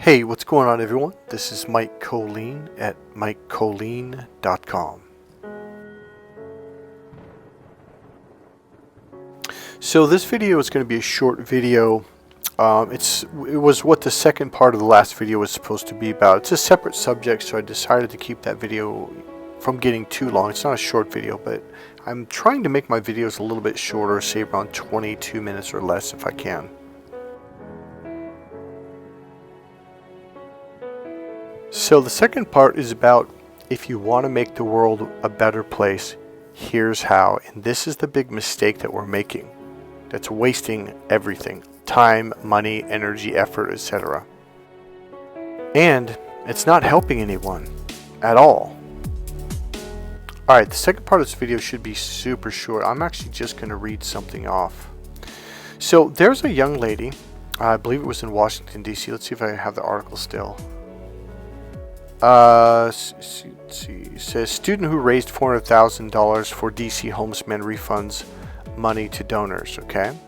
Hey, what's going on, everyone? This is Mike Kollin at MikeKollin.com. So this video is going to be a short video. It was what the second part of the last video was supposed to be about. It's a separate subject, so I decided to keep that video from getting too long. It's not a short video, but I'm trying to make my videos a little bit shorter, say around 22 minutes or less if I can. So the second part is about if you want to make the world a better place, here's how. And this is the big mistake that we're making. That's wasting everything. Time, money, energy, effort, etc. And it's not helping anyone at all. Alright, the second part of this video should be super short. I'm actually just going to read something off. So there's a young lady, I believe it was in Washington, D.C. Let's see if I have the article still. It says student who raised $400,000 for DC homelessmen refunds money to donors. Okay,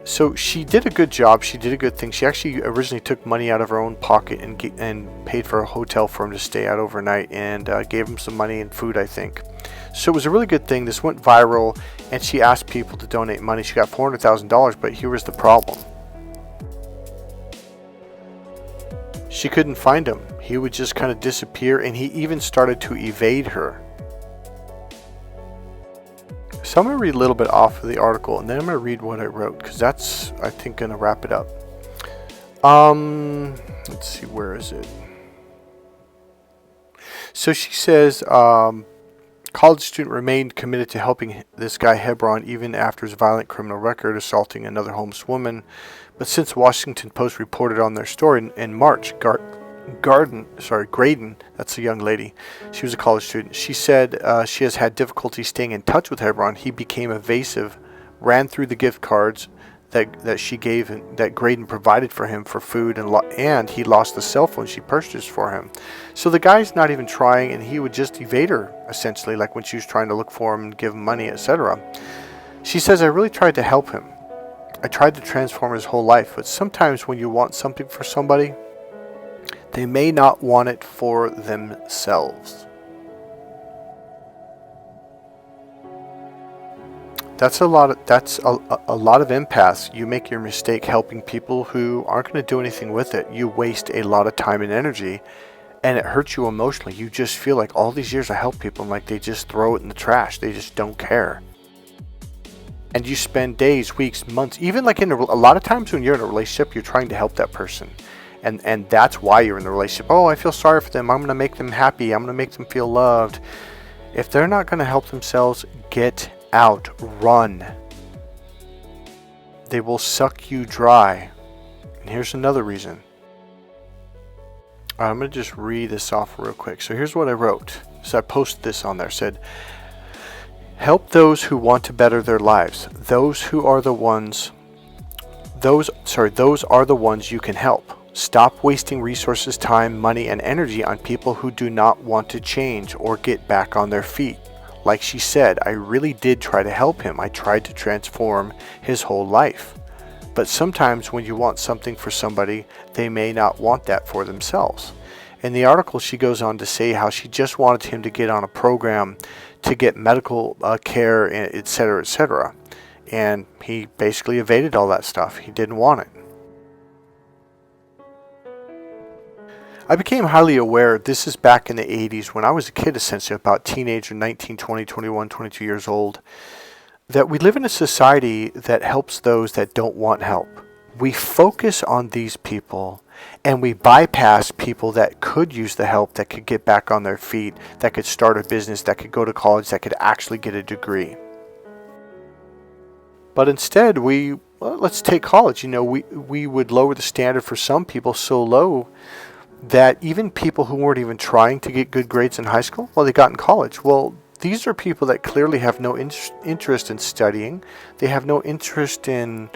so she did a good job. She did a good thing. She actually originally took money out of her own pocket and paid for a hotel for him to stay out overnight, and gave him some money and food, I think. So it was a really good thing. This went viral, and she asked people to donate money. She got $400,000, but here was the problem. She couldn't find him. He would just kind of disappear, and he even started to evade her. So I'm going to read a little bit off of the article, and then I'm going to read what I wrote, because that's, I think, going to wrap it up. Let's see, where is it? So she says, college student remained committed to helping this guy Hebron even after his violent criminal record, assaulting another homeless woman. But since Washington Post reported on their story in March, Graydon, that's a young lady, she was a college student, she said she has had difficulty staying in touch with Hebron. He became evasive, ran through the gift cards that she gave, that Graydon provided for him for food, and he lost the cell phone she purchased for him. So the guy's not even trying, and he would just evade her, essentially, like when she was trying to look for him and give him money, etc. She says, I really tried to help him. I tried to transform his whole life, but sometimes when you want something for somebody, they may not want it for themselves. That's a lot of empaths. You make your mistake helping people who aren't going to do anything with it. You waste a lot of time and energy, and it hurts you emotionally. You just feel like all these years I help people, and like they just throw it in the trash. They just don't care. And you spend days, weeks, months, even like a lot of times when you're in a relationship, you're trying to help that person. And that's why you're in the relationship. Oh, I feel sorry for them. I'm going to make them happy. I'm going to make them feel loved. If they're not going to help themselves, get out. Run. They will suck you dry. And here's another reason. I'm going to just read this off real quick. So here's what I wrote. So I posted this on there. Said, help those who want to better their lives. Those are the ones you can help. Stop wasting resources, time, money, and energy on people who do not want to change or get back on their feet. Like she said, I really did try to help him. I tried to transform his whole life. But sometimes when you want something for somebody, they may not want that for themselves. In the article, she goes on to say how she just wanted him to get on a program to get medical care, etc., etc. And he basically evaded all that stuff. He didn't want it. I became highly aware, this is back in the 80s, when I was a kid, essentially, about teenager, 19, 20, 21, 22 years old, that we live in a society that helps those that don't want help. We focus on these people, and we bypass people that could use the help, that could get back on their feet, that could start a business, that could go to college, that could actually get a degree. But instead, let's take college. We would lower the standard for some people so low that even people who weren't even trying to get good grades in high school, well, they got in college. Well, these are people that clearly have no interest in studying. They have no interest in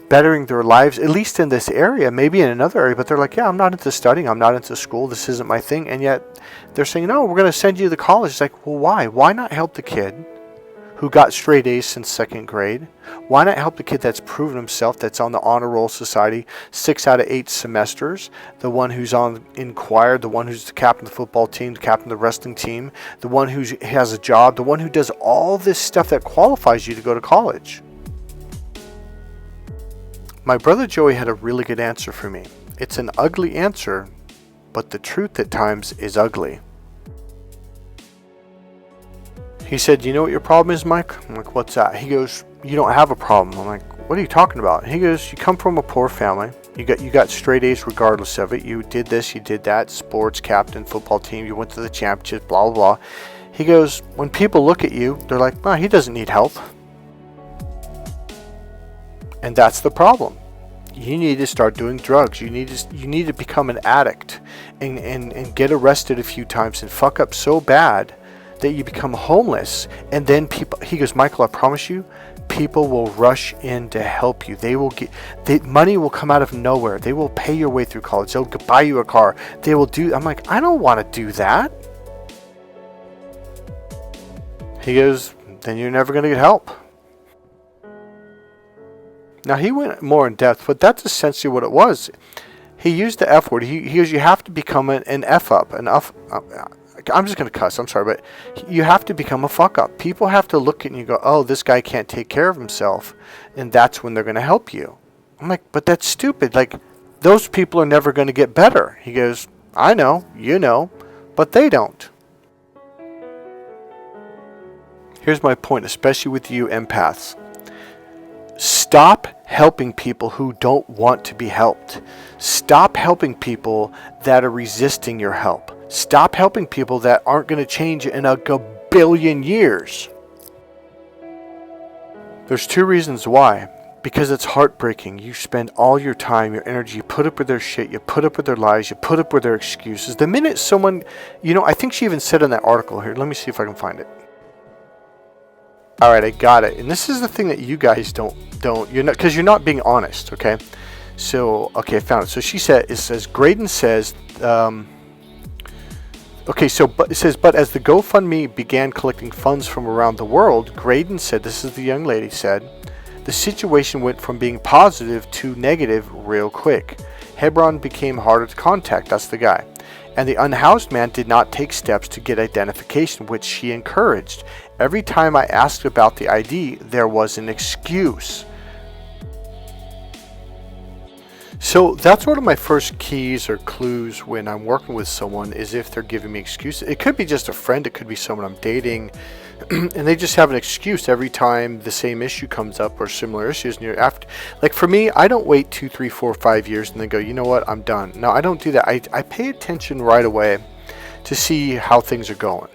bettering their lives, at least in this area, maybe in another area, but they're like, yeah, I'm not into studying, I'm not into school, this isn't my thing. And yet they're saying, no, we're going to send you to college. It's like, well, why? Why not help the kid who got straight A's since second grade? Why not help the kid that's proven himself, that's on the honor roll society 6 out of 8 semesters, the one who's in choir, the one who's the captain of the football team, the captain of the wrestling team, the one who has a job, the one who does all this stuff that qualifies you to go to college? My brother Joey had a really good answer for me. It's an ugly answer, but the truth at times is ugly. He said, you know what your problem is, Mike? I'm like, what's that? He goes, you don't have a problem. I'm like, what are you talking about? He goes, you come from a poor family. You got straight A's regardless of it. You did this, you did that, sports, captain, football team. You went to the championship, blah, blah, blah. He goes, when people look at you, they're like, nah, he doesn't need help. And that's the problem. You need to start doing drugs. You need to become an addict and get arrested a few times and fuck up so bad that you become homeless, and then people, he goes, Michael, I promise you, people will rush in to help you. Money will come out of nowhere. They will pay your way through college. They'll buy you a car. They will do. I'm like, I don't want to do that. He goes, then you're never going to get help. Now he went more in depth, but that's essentially what it was. He used the F word. He goes, you have to become an F up, I'm just going to cuss, I'm sorry, but you have to become a fuck up. People have to look at you and go, oh, this guy can't take care of himself, and that's when they're going to help you. I'm like, but that's stupid. Like, those people are never going to get better. He goes, I know, you know, but they don't. Here's my point, especially with you empaths. Stop helping people who don't want to be helped. Stop helping people that are resisting your help. Stop helping people that aren't going to change in a billion years. There's 2 reasons why. Because it's heartbreaking. You spend all your time, your energy, you put up with their shit, you put up with their lies, you put up with their excuses. The minute someone, I think she even said in that article here, let me see if I can find it. All right, I got it. And this is the thing that you guys don't, because you're not being honest, okay? So, okay, I found it. So she said, it says, Graydon says, it says, but as the GoFundMe began collecting funds from around the world, Graydon said, this is the young lady said, the situation went from being positive to negative real quick. Hebron became harder to contact, that's the guy. And the unhoused man did not take steps to get identification, which she encouraged. Every time I asked about the ID, there was an excuse. So that's one of my first keys or clues when I'm working with someone, is if they're giving me excuses. It could be just a friend, it could be someone I'm dating, and they just have an excuse every time the same issue comes up or similar issues. And you're after, like for me, I don't wait 2, 3, 4, 5 years and then go, you know what, I'm done. No, I don't do that. I pay attention right away to see how things are going.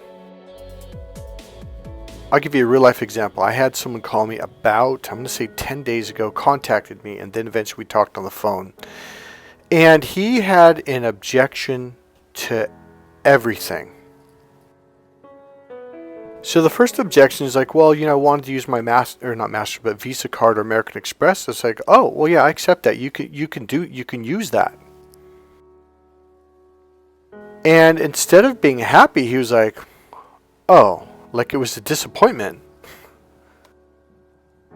I'll give you a real life example. I had someone call me about, I'm going to say 10 days ago, contacted me, and then eventually we talked on the phone. And he had an objection to everything. So the first objection is like, well, I wanted to use my Visa card or American Express. It's like, oh, well, yeah, I accept that. You can use that. And instead of being happy, he was like, oh, like it was a disappointment.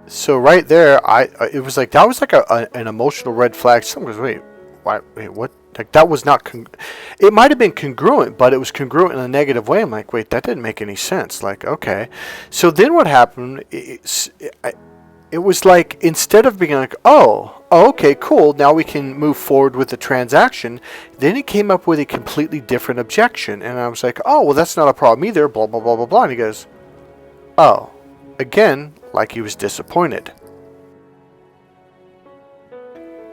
So right there, it was like, that was like an emotional red flag. Someone goes, wait, what? Like that was not, it might have been congruent, but it was congruent in a negative way. I'm like, wait, that didn't make any sense. Like, okay. So then what happened, it was like, instead of being like, oh, okay, cool, now we can move forward with the transaction, then he came up with a completely different objection. And I was like, oh, well, that's not a problem either, blah, blah, blah, blah, blah. And he goes, oh, again, like he was disappointed.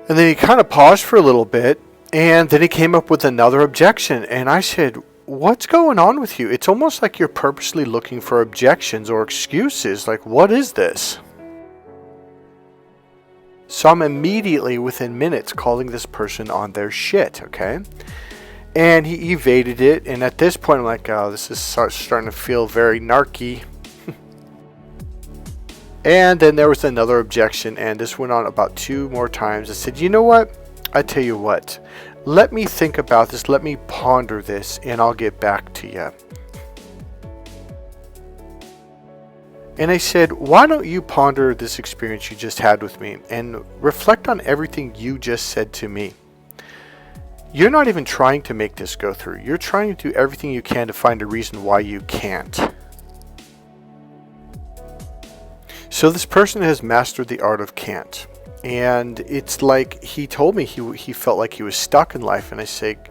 And then he kind of paused for a little bit, and then he came up with another objection. And I said, what's going on with you? It's almost like you're purposely looking for objections or excuses. Like, what is this? So I'm immediately, within minutes, calling this person on their shit, okay? And he evaded it, and at this point I'm like, oh, this is starting to feel very narky. And then there was another objection, and this went on about 2 more times. I said, you know what? I tell you what. Let me think about this. Let me ponder this, and I'll get back to you. And I said, why don't you ponder this experience you just had with me and reflect on everything you just said to me? You're not even trying to make this go through. You're trying to do everything you can to find a reason why you can't. So this person has mastered the art of can't. And it's like he told me he felt like he was stuck in life. And I said,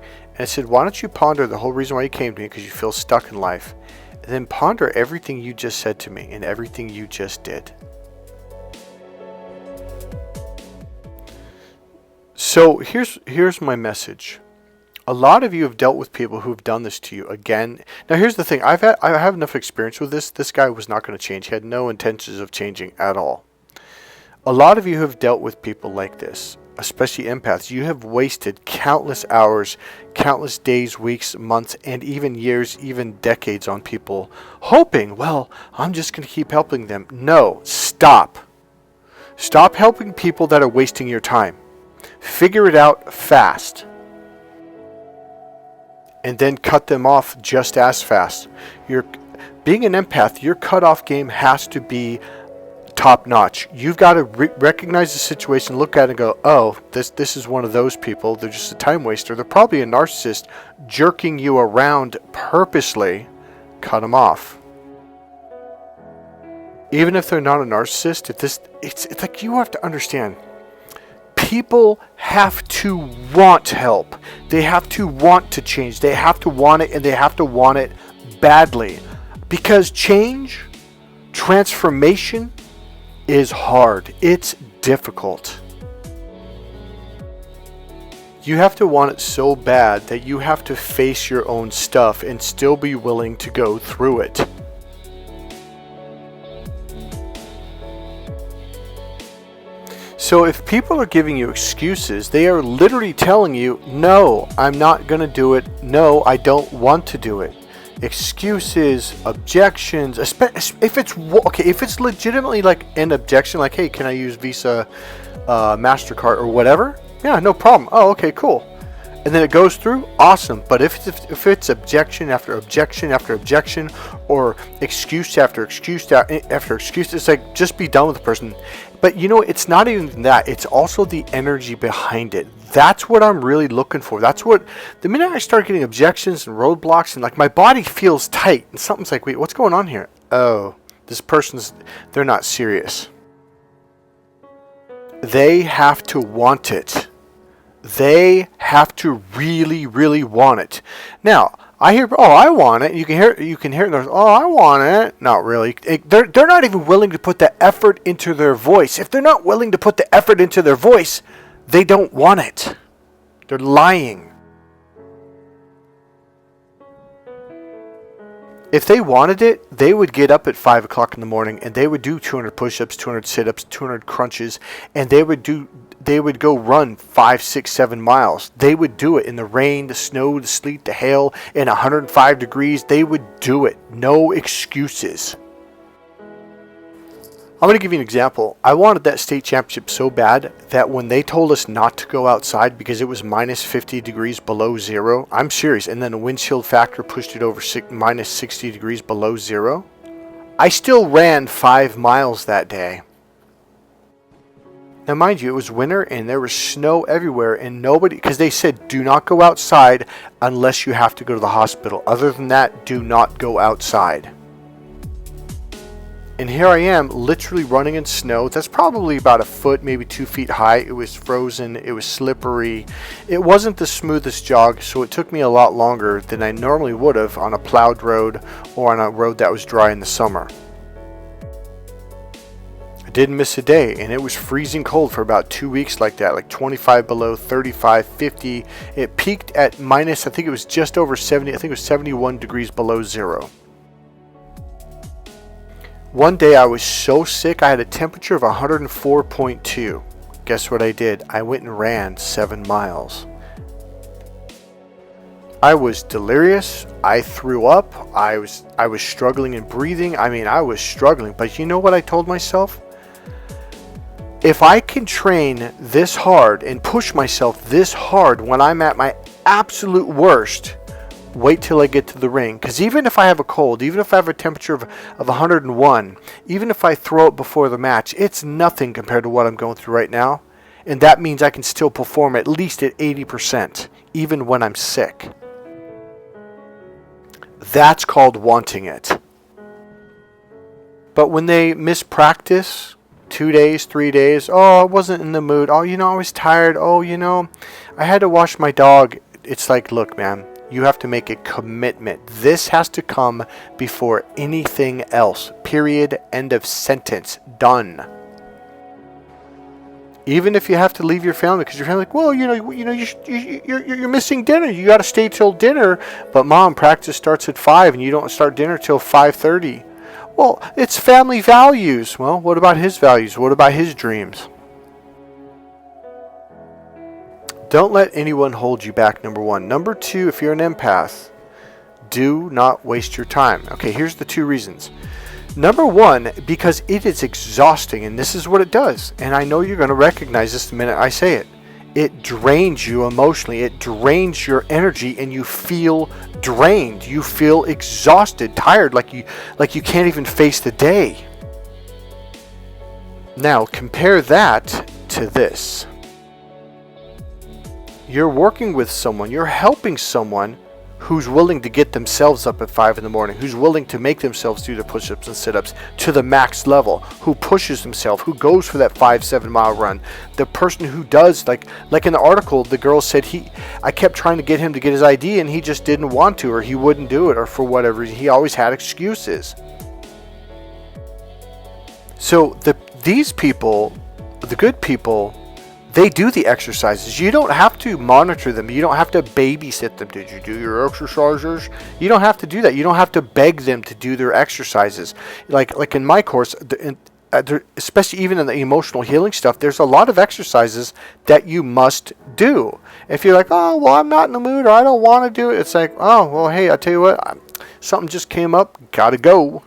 why don't you ponder the whole reason why you came to me, because you feel stuck in life. And then ponder everything you just said to me and everything you just did. So here's my message. A lot of you have dealt with people who've done this to you again. Now here's the thing. I have enough experience with this. This guy was not going to change. He had no intentions of changing at all. A lot of you have dealt with people like this, especially empaths. You have wasted countless hours, countless days, weeks, months, and even years, even decades on people, hoping, well, I'm just going to keep helping them. No, stop. Stop helping people that are wasting your time. Figure it out fast. And then cut them off just as fast. Being an empath, your cutoff game has to be top notch. You've got to recognize the situation, look at it and go, oh, this is one of those people. They're just a time waster. They're probably a narcissist jerking you around purposely. Cut them off. Even if they're not a narcissist, it's like you have to understand. People have to want help. They have to want to change. They have to want it, and they have to want it badly. Because change, transformation, is hard. It's difficult. You have to want it so bad that you have to face your own stuff and still be willing to go through it. So if people are giving you excuses, they are literally telling you, no, I'm not going to do it. No, I don't want to do it. Excuses, objections, if it's legitimately like an objection, like, hey, can I use Visa, MasterCard or whatever? Yeah, no problem. Oh, okay, cool. And then it goes through, awesome. But if it's objection after objection after objection, or excuse after excuse after excuse, it's like, just be done with the person. But it's not even that. It's also the energy behind it. That's what I'm really looking for. That's what, the minute I start getting objections and roadblocks and like my body feels tight and something's like, wait, what's going on here? Oh, they're not serious. They have to want it. They have to really, really want it. Now, I hear, oh, I want it. You can hear it. And oh, I want it. Not really. They're not even willing to put the effort into their voice. If they're not willing to put the effort into their voice, they don't want it. They're lying. If they wanted it, they would get up at 5 o'clock in the morning and they would do 200 push-ups, 200 sit-ups, 200 crunches, and they would go run 5, 6, 7 miles. They would do it in the rain, the snow, the sleet, the hail, in 105 degrees. They would do it. No excuses. I'm going to give you an example. I wanted that state championship so bad that when they told us not to go outside because it was minus 50 degrees below zero, I'm serious, and then the windshield factor pushed it over minus 60 degrees below zero, I still ran 5 miles that day. Now, mind you, it was winter and there was snow everywhere, and nobody, because they said, do not go outside unless you have to go to the hospital. Other than that, do not go outside. And here I am, literally running in snow. That's probably about a foot, maybe 2 feet high. It was frozen. It was slippery. It wasn't the smoothest jog, so it took me a lot longer than I normally would have on a plowed road or on a road that was dry in the summer. I didn't miss a day, and it was freezing cold for about 2 weeks like that, like 25 below, 35, 50. It peaked at minus, I think it was just over 70. I think it was 71 degrees below zero. One day I was so sick, I had a temperature of 104.2. Guess what I did? I went and ran 7 miles. I was delirious. I threw up. I was struggling in breathing. I was struggling. But you know what I told myself? If I can train this hard and push myself this hard when I'm at my absolute worst, wait till I get to the ring. Because even if I have a cold, even if I have a temperature of 101, even if I throw up before the match, it's nothing compared to what I'm going through right now. And that means I can still perform at least at 80%, even when I'm sick. That's called wanting it. But when they miss practice, 2 days, 3 days, oh, I wasn't in the mood. Oh, I was tired. Oh, I had to wash my dog. It's like, look, man, you have to make a commitment. This has to come before anything else. Period. End of sentence. Done. Even if you have to leave your family because your family like, well, you're missing dinner. You got to stay till dinner. But mom, practice starts at 5 and you don't start dinner till 5:30. Well, it's family values. Well, what about his values? What about his dreams? Don't let anyone hold you back, number one. Number two, if you're an empath, do not waste your time. Okay, here's the 2 reasons. Number one, because it is exhausting, and this is what it does. And I know you're going to recognize this the minute I say it. It drains you emotionally. It drains your energy, and you feel drained. You feel exhausted, tired, like you can't even face the day. Now, compare that to this. You're working with someone, you're helping someone who's willing to get themselves up at 5 in the morning, who's willing to make themselves do the push-ups and sit-ups to the max level, who pushes himself, who goes for that 5-7 mile run. The person who does, like in the article, the girl said I kept trying to get him to get his ID and he just didn't want to, or he wouldn't do it, or for whatever reason, he always had excuses. So these people, the good people, they do the exercises. You don't have to monitor them. You don't have to babysit them. Did you do your exercises? You don't have to do that. You don't have to beg them to do their exercises. Like in my course, especially even in the emotional healing stuff, there's a lot of exercises that you must do. If you're like, oh, well, I'm not in the mood or I don't want to do it, it's like, oh, well, hey, I tell you what, something just came up, gotta go.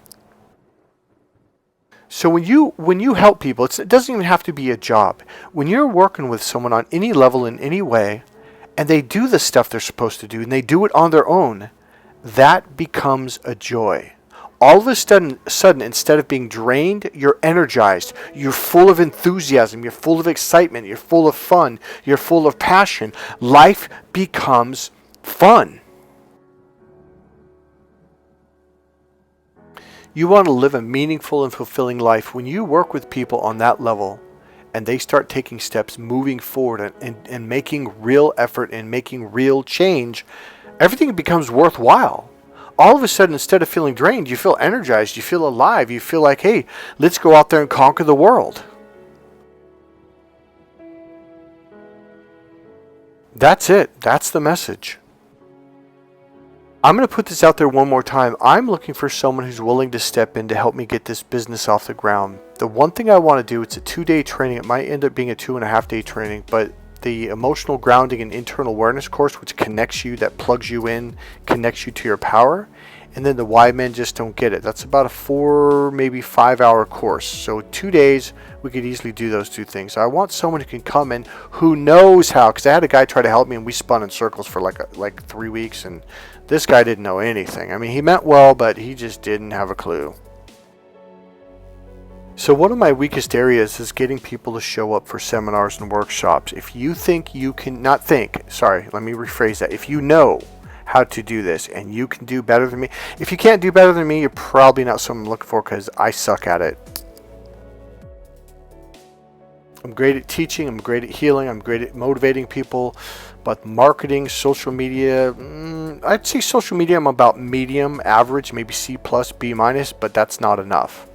So when you help people, it doesn't even have to be a job. When you're working with someone on any level in any way, and they do the stuff they're supposed to do, and they do it on their own, that becomes a joy. All of a sudden, instead of being drained, you're energized. You're full of enthusiasm. You're full of excitement. You're full of fun. You're full of passion. Life becomes fun. You want to live a meaningful and fulfilling life. When you work with people on that level and they start taking steps moving forward and making real effort and making real change, everything becomes worthwhile. All of a sudden, instead of feeling drained, you feel energized, you feel alive, you feel like, hey, let's go out there and conquer the world. That's it. That's the message. I'm going to put this out there one more time. I'm looking for someone who's willing to step in to help me get this business off the ground. The one thing I want to do, it's a 2-day training. It might end up being a 2.5-day training, but the emotional grounding and internal awareness course, which connects you, that plugs you in, connects you to your power. And then the Why Men Just Don't Get It. That's about a 4, maybe 5-hour course. So 2 days, we could easily do those 2 things. I want someone who can come in who knows how, because I had a guy try to help me and we spun in circles for like 3 weeks, and this guy didn't know anything. I mean, he meant well, but he just didn't have a clue. So one of my weakest areas is getting people to show up for seminars and workshops. If you think you can, not think, sorry, let me rephrase that. If you know how to do this and you can do better than me, if you can't do better than me, you're probably not someone I'm looking for, because I suck at it. I'm great at teaching, I'm great at healing, I'm great at motivating people, but marketing, social media, I'd say social media I'm about medium, average, maybe C+, B-, but that's not enough.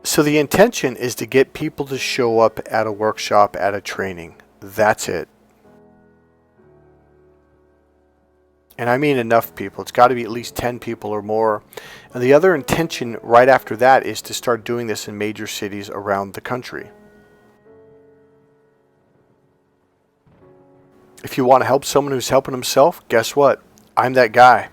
So the intention is to get people to show up at a workshop, at a training. That's it. And I mean enough people. It's got to be at least 10 people or more. And the other intention right after that is to start doing this in major cities around the country. If you want to help someone who's helping himself, guess what? I'm that guy.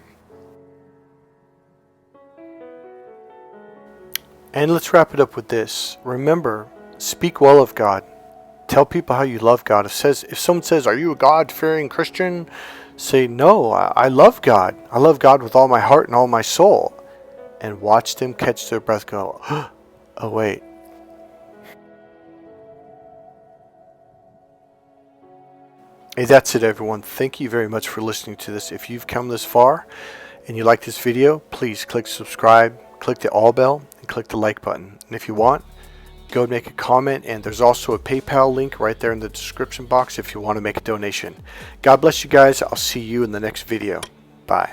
And let's wrap it up with this. Remember, speak well of God. Tell people how you love God. If someone says, are you a God-fearing Christian? say, no, I love God. I love God with all my heart and all my soul. And watch them catch their breath, go, oh wait. Hey, that's it, everyone. Thank you very much for listening to this. If you've come this far and you like this video, please click subscribe, click the all bell, and click the like button. And if you want, go make a comment, and there's also a PayPal link right there in the description box if you want to make a donation. God bless you guys. I'll see you in the next video. Bye.